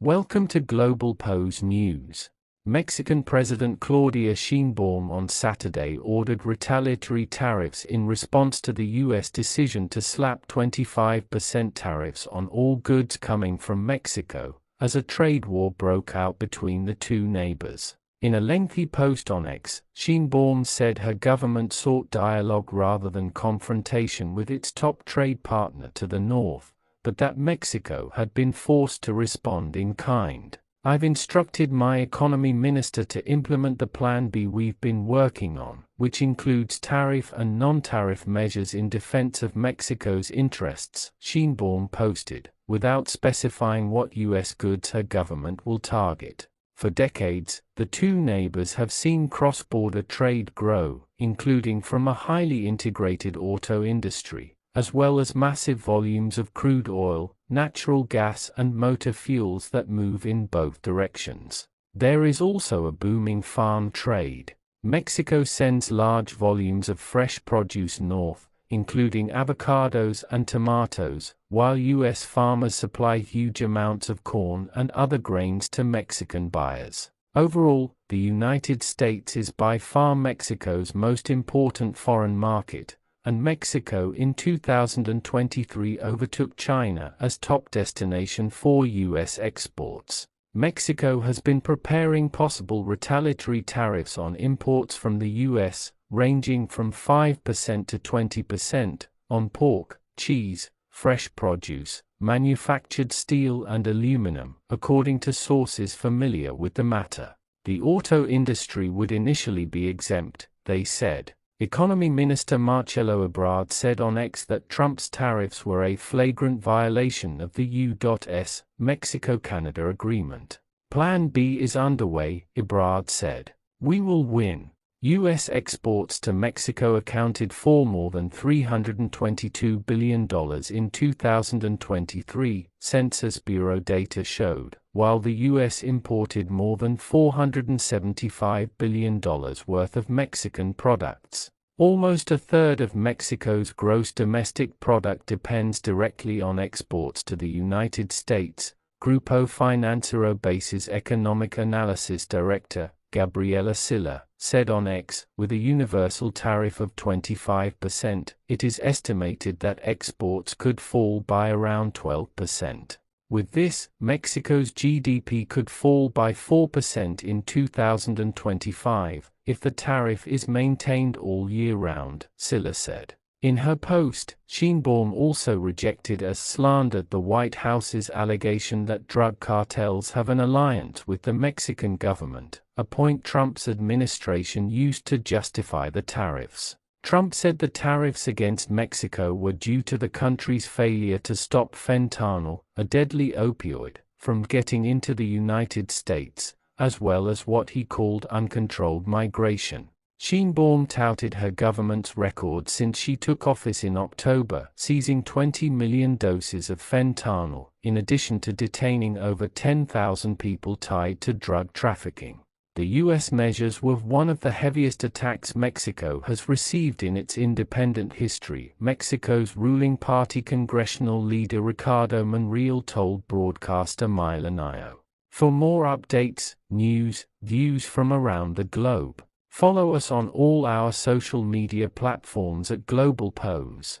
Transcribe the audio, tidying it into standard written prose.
Welcome to Globalpose News. Mexican President Claudia Sheinbaum on Saturday ordered retaliatory tariffs in response to the U.S. decision to slap 25% tariffs on all goods coming from Mexico, as a trade war broke out between the two neighbors. In a lengthy post on X, Sheinbaum said her government sought dialogue rather than confrontation with its top trade partner to the north, but that Mexico had been forced to respond in kind. "I've instructed my economy minister to implement the Plan B we've been working on, which includes tariff and non-tariff measures in defense of Mexico's interests," Sheinbaum posted, without specifying what U.S. goods her government will target. For decades, the two neighbors have seen cross-border trade grow, including from a highly integrated auto industry, as well as massive volumes of crude oil, natural gas and motor fuels that move in both directions. There is also a booming farm trade. Mexico sends large volumes of fresh produce north, including avocados and tomatoes, while U.S. farmers supply huge amounts of corn and other grains to Mexican buyers. Overall, the United States is by far Mexico's most important foreign market, and Mexico in 2023 overtook China as top destination for U.S. exports. Mexico has been preparing possible retaliatory tariffs on imports from the U.S., ranging from 5% to 20%, on pork, cheese, fresh produce, manufactured steel and aluminum, according to sources familiar with the matter. The auto industry would initially be exempt, they said. Economy Minister Marcelo Ebrard said on X that Trump's tariffs were a flagrant violation of the U.S. Mexico-Canada agreement. Plan B is underway, Ebrard said. "We will win." U.S. exports to Mexico accounted for more than $322 billion in 2023, Census Bureau data showed, while the U.S. imported more than $475 billion worth of Mexican products. Almost a third of Mexico's gross domestic product depends directly on exports to the United States, Grupo Financiero Base's economic analysis director, Gabriela Silla, said on X. With a universal tariff of 25%, it is estimated that exports could fall by around 12%. With this, Mexico's GDP could fall by 4% in 2025, if the tariff is maintained all year round, Silla said. In her post, Sheinbaum also rejected as slander the White House's allegation that drug cartels have an alliance with the Mexican government, a point Trump's administration used to justify the tariffs. Trump said the tariffs against Mexico were due to the country's failure to stop fentanyl, a deadly opioid, from getting into the United States, as well as what he called uncontrolled migration. Sheinbaum touted her government's record since she took office in October, seizing 20 million doses of fentanyl, in addition to detaining over 10,000 people tied to drug trafficking. The U.S. measures were one of the heaviest attacks Mexico has received in its independent history, Mexico's ruling party congressional leader Ricardo Monreal told broadcaster Milenio. For more updates, news, views from around the globe, follow us on all our social media platforms at Globalpose.